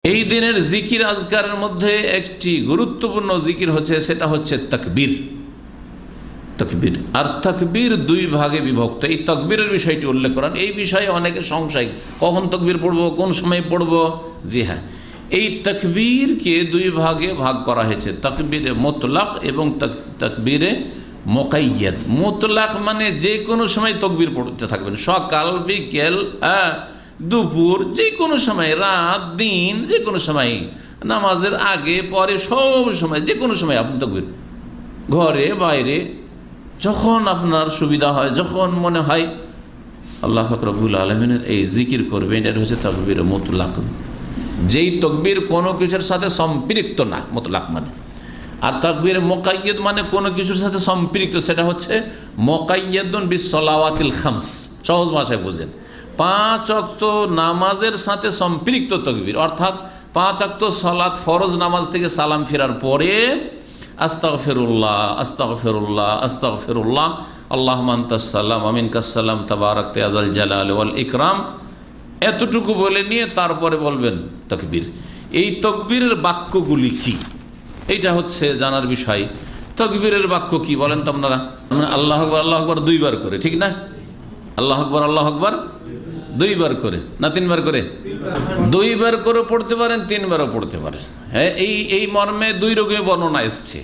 এই দিনের জিকির আজকারের মধ্যে একটি গুরুত্বপূর্ণ জিকির হচ্ছে, সেটা হচ্ছে তাকবীর। তাকবীর আর তাকবীর দুই ভাগে বিভক্ত। এই তাকবীরের বিষয়টি উল্লেখ করেন। এই বিষয়ে অনেকে সংশয়, কখন তাকবীর পড়বো, কোন সময় পড়বো। জি হ্যাঁ, এই তাকবীরকে দুই ভাগে ভাগ করা হয়েছে, তাকবীরে মুতলাক এবং তাকবীরে মুকাইয়াদ। মুতলাক মানে যে কোনো সময় তাকবীর পড়তে থাকবেন, সকাল বিকেল দুপুর, যে কোনো সময়, রাত দিন, যে কোনো সময়, নামাজের আগে পরে, সব সময়, যে কোনো সময় আপনি তাকবীর, ঘরে বাইরে, যখন আপনার সুবিধা হয়, যখন মনে হয় আল্লাহ পাক রব্বুল আলামিনের এই জিকির করবেন। এটা হচ্ছে তাকবীর মুতলাক, যেই তাকবীর কোনো কিছুর সাথে সম্পৃক্ত না, মুতলাক মানে। আর তাকবীর মুকাইয়াদ মানে কোনো কিছুর সাথে সম্পৃক্ত, সেটা হচ্ছে মুকাইয়াদুন বিসসালাওয়াতিল খামস। সহজ ভাষায় বুঝেন, 5 ওয়াক্ত নামাজের সাথে সম্পৃক্ত তাকবীর, অর্থাৎ 5 ওয়াক্ত সালাত ফরজ নামাজ থেকে সালাম ফেরার পরে আস্তাগফিরুল্লাহ আস্তাগফিরুল্লাহ আস্তাগফিরুল্লাহ আল্লাহুম্মা আনতাস সালাম ওয়া মিনকাস সালাম তাবারাকতা ইয়া যাল জালালি ওয়াল ইকরাম, এতটুকু বলে নিয়ে তারপরে বলবেন তাকবীর। এই তাকবীরের বাক্যগুলি কি, এইটা হচ্ছে জানার বিষয়। তাকবীরের বাক্য কি বলেন তো আপনারা? আল্লাহু আকবার, আল্লাহু আকবার 2 বার করে, ঠিক না? আল্লাহু আকবার, আল্লাহু আকবার 2 বার করে, না 3 বার করে? 2 বার করে পড়তে পারেন, 3 বারও পড়তে পারেন। হ্যাঁ, এই মর্মে 2 রকমের বর্ণনা এসছে।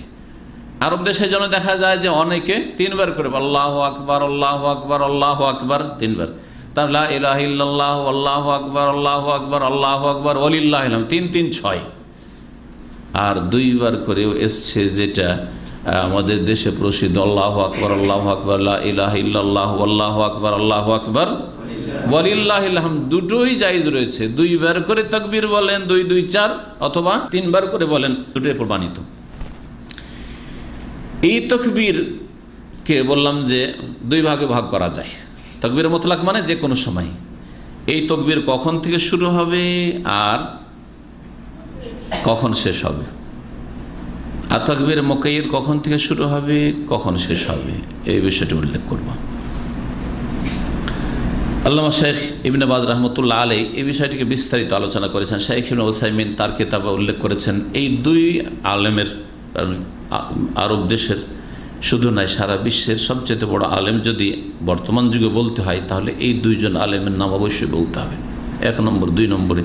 আরব দেশের জন্য দেখা যায় যে অনেকে 3 বার করে, আল্লাহু আকবার, আল্লাহু আকবার, আল্লাহু আকবার 3 বার। তার লা ইলাহা ইল্লাল্লাহু আল্লাহু আকবার, আল্লাহু আকবার, আল্লাহু আকবার ওয়ালিল্লাহিল হামদ 3 3 6। আর 2 বার করেও এসছে, যেটা আমাদের দেশে প্রসিদ্ধ, আল্লাহু আকবার, আল্লাহু আকবার, লা ইলাহা ইল্লাল্লাহু আল্লাহু আকবার, আল্লাহু আকবার ওয়ালিল্লাহিল হামদ। দুটোই জায়েজ রয়েছে। 2 বার করে তাকবীর বলেন, 2 2 4, অথবা 3 বার করে বলেন, দুটোই প্রমাণিত। এই তাকবীরকে বললাম যে 2 ভাগে ভাগ করা যায়। তাকবীর মুতলাক মানে যে কোনো সময়। এই তাকবীর কখন থেকে শুরু হবে আর কখন শেষ হবে, আর তাকবীর মুকাইয়াদ কখন থেকে শুরু হবে, কখন শেষ হবে, এই বিষয়টি উল্লেখ করব। আল্লামা শেখ ইবনে বাজ রহমতুল্লাহ আলাইহি এই বিষয়টিকে বিস্তারিত আলোচনা করেছেন। শেখ ইবনে উসাইমিন তার কিতাবে উল্লেখ করেছেন। এই 2 আলেমের, আরব দেশের শুধু নয়, সারা বিশ্বের সবচেয়ে বড় আলেম যদি বর্তমান যুগে বলতে হয়, তাহলে এই 2 জন আলেমের নাম অবশ্যই বলতে হবে। 1 নম্বর 2 নম্বরে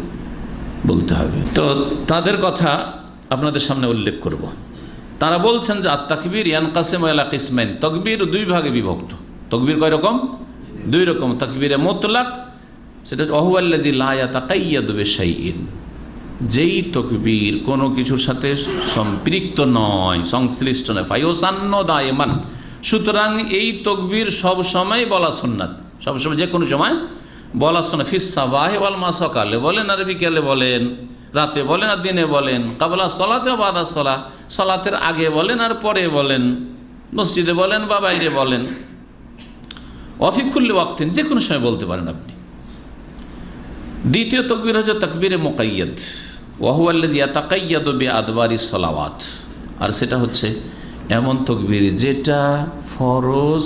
বলতে হবে। তো তাদের কথা আপনাদের সামনে উল্লেখ করব। তারা বলছেন যে আত তাকবীর ইয়ানকাসিমু ইলা কিসমাইন, তাকবীর 2 ভাগে বিভক্ত। তাকবীর কয় রকম? 2 রকম। তাকবীরে মুতলাক, সেটা ওয়াহুয়াল্লাযী লা ইয়াতাকাইয়াদু বিশাইইন, যেই তাকবীর কোনো কিছুর সাথে সম্পৃক্ত নয়, সংশ্লিষ্ট নয়। ফায়ুসান্নু দায়মান, সুতরাং এই তাকবীর সব সময় বলা সুন্নাত, সব সময়, যে কোনো সময় বলা সুন্নাত। ফিস সাবাহি ওয়াল মা, সকালে বলেন আর বিকেলে বলেন, রাতে বলেন আর দিনে বলেন, কাবলা সলাতে ওয়া বাদা সলাহ, সলাতের আগে বলেন আর পরে বলেন, মসজিদে বলেন বা বাইরে বলেন, ওয়াফি কুল্লি ওয়াক্তিন, যে কোনো সময় বলতে পারেন আপনি। দ্বিতীয় তাকবীর হচ্ছে তাকবীরে মুকাইয়াদ, ওয়া হুয়াল্লাযী ইয়াতাকাইয়াদু বিআদবারিস সালাওয়াত, আর সেটা হচ্ছে এমন তাকবীর যেটা ফরজ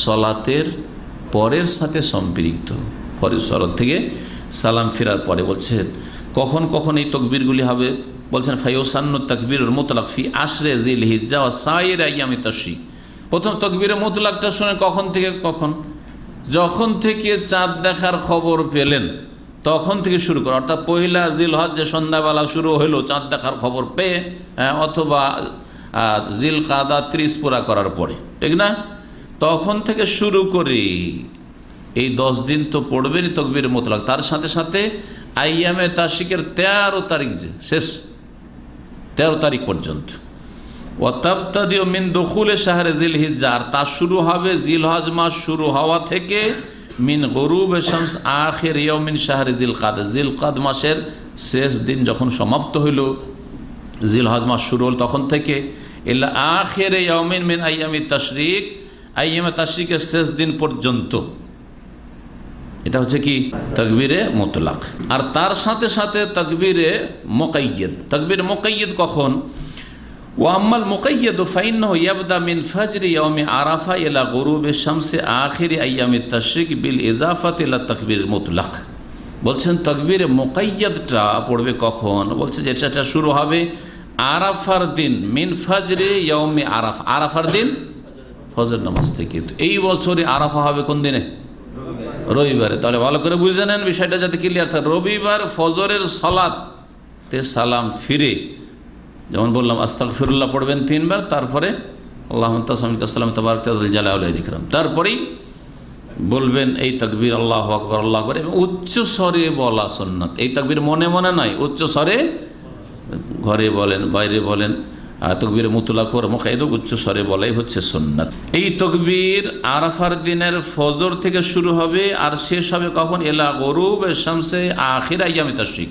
সলাতের পরের সাথে সম্পৃক্ত। ফরজ সলাত থেকে সালাম ফেরার পরে বলছেন কখন কখন এই তাকবীরগুলি হবে। বলছেন ফায়ুসান্নু তাকবীরুল মুতলাক ফি আশরে যিল হিজ্জা ওয়া সাইর আইয়ামিত তাশরিক। প্রথম তাকবীরে মুতলাকটা শুনে কখন থেকে কখন? যখন থেকে চাঁদ দেখার খবর পেলেন তখন থেকে শুরু করে, অর্থাৎ 1 জিলহজ যে সন্ধ্যাবেলা শুরু হলো চাঁদ দেখার খবর পেয়ে, অথবা জিলকাদা 30 পুরা করার পরে, ঠিক না? তখন থেকে শুরু করে এই 10 দিন তো পড়বেনই তাকবীর মুতলাক। তার সাথে সাথে আইয়ামে তাশরিকের 13 তারিখ, যে শেষ 13 তারিখ পর্যন্ত। ওয়াতাবতাদিউ মিন দুখুলে শাহরে জিল হিজ্জা, আর তা শুরু হবে জিলহজ মাস শুরু হওয়া থেকে, মিন গুরুবে শামস আখির ইয়াউমিন শাহরে জিলকাদ, জিলকাদ মাসের শেষ দিন যখন সমাপ্ত হইল, জিলহজ মাস শুরু হল তখন থেকে, ইলা আখিরে ইয়াউমিন মিন আইয়ামিত তাশরিক, আইয়ামে তাশরিকের শেষ দিন পর্যন্ত। এটা হচ্ছে কি? তাকবীরে মুতলাক। আর তার সাথে সাথে তাকবীরে মুকাইয়াদ। তাকবীর মুকাইয়াদ কখন? ওয়া আম্মাল মুকাইয়াদু ফাইন্নাহু ইয়াবদা মিন ফাজরি ইয়াউমি আরাফা ইলা গুরুবি শামসি আখিরি আইয়ামিত তাশরিক বিল ইজাফাতি ইলা তাকবীর মুতলাক। বলছেন তাকবীরে মুকাইয়াদটা পড়বে কখন? বলছে যে এটা শুরু হবে আরাফার দিন, মিন ফাজরে ইয়াউমি আরাফা, আরাফার দিন ফজর নামাজ থেকে। এই বছরে আরাফা হবে কোন দিনে? রবিবারে। তাহলে ভালো করে বুঝে নেন বিষয়টা যাতে ক্লিয়ার থাকে। রবিবার ফজরের সালাতে সালাম ফিরে, যেমন বললাম আস্তাগফিরুল্লাহ পড়বেন 3 বার, তারপরে আল্লাহুম্মা সাল্লাম তাবারাক জালালুল ইকরাম, তারপরেই বলবেন এই তাকবীর আল্লাহু আকবার আল্লাহু আকবার, এবং উচ্চ স্বরে বলা সুন্নাত। এই তাকবীর মনে মনে নয়, উচ্চ স্বরে, ঘরে বলেন বাইরে বলেন, তাকবীর মুতলাক ওর মুকাইয়াদ উচ্চ স্বরে বলাই হচ্ছে সুন্নাত। এই তাকবীর আরাফার দিনের ফজর থেকে শুরু হবে আর শেষ হবে কখন? ইলা গুরুব শামসে আখির আইয়ামে তাশরিক,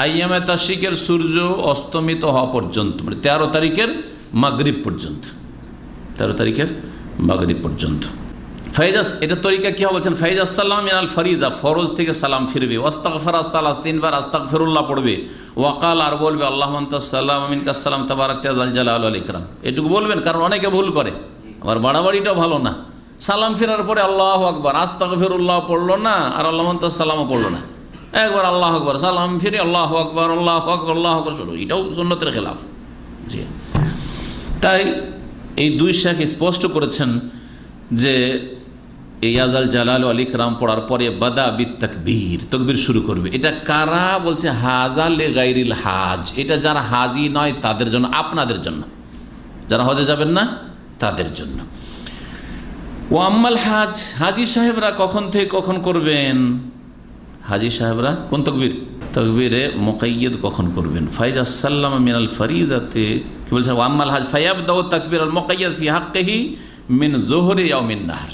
আইয়ামে তাশরিকের সূর্য অস্তমিত হওয়া পর্যন্ত, মানে 13 তারিখের মাগরিব পর্যন্ত, 13 তারিখের মাগরিব পর্যন্ত। ফাইজাস, এটা তরিকা কী হবে বলছেন? ফাইজাস সালাম মিনাল ফরিজা, ফরজ থেকে সালাম ফিরবে। ওয়াস্তাগফারা সালাস, 3 বার আস্তাগফিরুল্লাহ পড়বে। ওয়াকাল, আর বলবে আল্লাহুম্মা আনতাস সালাম ওয়া মিনকাস সালাম তাবারাকতা যাল জালাল ওয়াল ইকরাম। এটুকু বলবেন, কারণ অনেকে ভুল করে, আবার বাড়াবাড়িটাও ভালো না। সালাম ফেরার পরে আল্লাহু আকবার, আস্তাগফিরুল্লাহ পড়লো না, আর আল্লাহুম্মা আনতাস সালামও পড়লো না, একবার আল্লাহু আকবার, সালাম ফিরে আল্লাহু আকবার আল্লাহু আকবার আল্লাহু আকবার শুরু। এটাও সুন্নতের খেলাফ। জি, তাই এই 2 শেখ স্পষ্ট করেছেন যে ইয়াজাল জালাল ওয়াল ইকরাম পড়ার পরে বাদা বিত তাকবীর, তাকবীর শুরু করবে। এটা কারা বলছে? হাজা লে গায়রিল হাজ, এটা যারা হাজি নয় তাদের জন্য, আপনাদের জন্য, যারা হজে যাবেন না তাদের জন্য। ও আম্মাল হাজ, হাজি সাহেবরা কখন থেকে কখন করবেন? হাজি সাহেবরা কোন তাকবীর? তাকবীরে মুকাইয়াদ কখন করবেন? ফাইজা সাল্লাম মিনাল ফরিজাতে, কি বলছে? ও আম্মাল হাজ ফায়াবদাউ তাকবীর আল মুকাইয়াদ ফি হাক্কিহি মিন যুহরি আও মিন নাহর।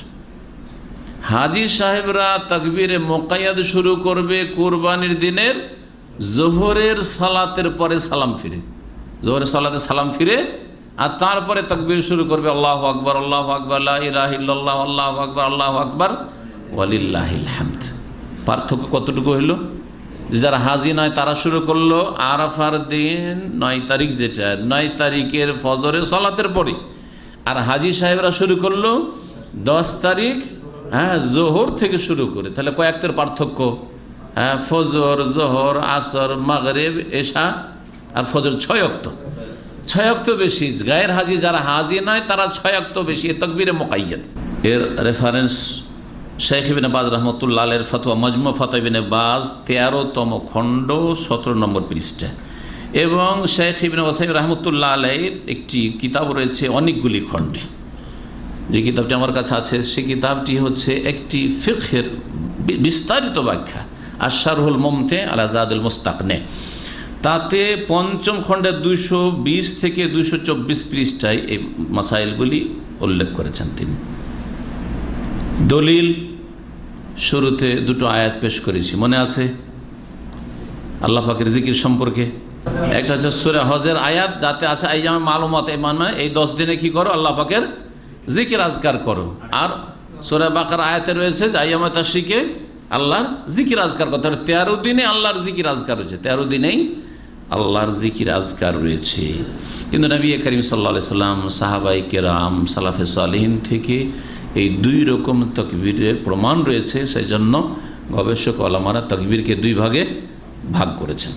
হাজি সাহেবরা তাকবীরে মুকাইয়াদ শুরু করবে কুরবানির দিনের জোহরের সালাতের পরে সালাম ফিরে, জোহরের সালাতে সালাম ফিরে, আর তারপরে তাকবীর শুরু করবে আল্লাহু আকবার আল্লাহু আকবার লা ইলাহা ইল্লাল্লাহ আল্লাহু আকবার আল্লাহু আকবার ওয়ালিল্লাহিল হামদ। পার্থক্য কতটুকু হইল? যে যারা হাজি নয় তারা শুরু করলো আরাফার দিন 9 তারিখ, যেটা 9 তারিখের ফজরের সালাতের পরে, আর হাজি সাহেবরা শুরু করলো 10 তারিখ, হ্যাঁ, জোহর থেকে শুরু করে। তাহলে কয়েকটার পার্থক্য? হ্যাঁ, ফজর, জোহর, আসর, মাগরিব, এশা আর ফজর 6 ওয়াক্ত, 6 ওয়াক্ত বেশি। গায়ের হাজি যারা হাজি নয় তারা 6 ওয়াক্ত বেশি। এ তাকবীরে মুকাইয়াদ। এর রেফারেন্স শেখ ইবনে বাজ রাহমাতুল্লাহ আলাইহির ফতোয়া মজমু ফাতোয়া ইবনে বাজ 13তম খণ্ড 17 নম্বর পৃষ্ঠা, এবং শেখ ইবনে ওসাইম রাহমাতুল্লাহ আলাইহির একটি কিতাব রয়েছে অনেকগুলি খণ্ডে। যে কিতাবটি আমার কাছে আছে সে কিতাবটি হচ্ছে একটি ফিকহের বিস্তারিত ব্যাখ্যা, আশ-শারহুল মুমতি আলা যাদুল মুস্তাকনে। তাতে 5ম খণ্ডের 220 থেকে 224 পৃষ্ঠায় এই মাসাইলগুলি উল্লেখ করেছেন তিনি। দলিল শুরুতে 2টো আয়াত পেশ করেছি, মনে আছে? আল্লাহ পাকের জিকির সম্পর্কে একটা হচ্ছে সূরা হজের আয়াত, যাতে আছে আইয়ামে মালুমাত, মানে এই 10 দিনে কি করো? আল্লাহ পাকের জিকির আজকার করো। আর সূরা বাকারা আয়াতে রয়েছে যে আইয়ামে তাশরিকে আল্লাহর জিকির আজকার করতে হবে। 13 দিনে আল্লাহর জিকির আজকার রয়েছে, 13 দিনেই আল্লাহর জিকির আজকার রয়েছে। কিন্তু নবী করিম সাল্লাল্লাহু আলাইহি সাল্লাম, সাহাবায়ে কেরাম, সালাফে সালেহিন থেকে এই 2 রকম তাকবীরের প্রমাণ রয়েছে। সেই জন্য গবেষক ওলামারা তাকবীরকে 2 ভাগে ভাগ করেছেন।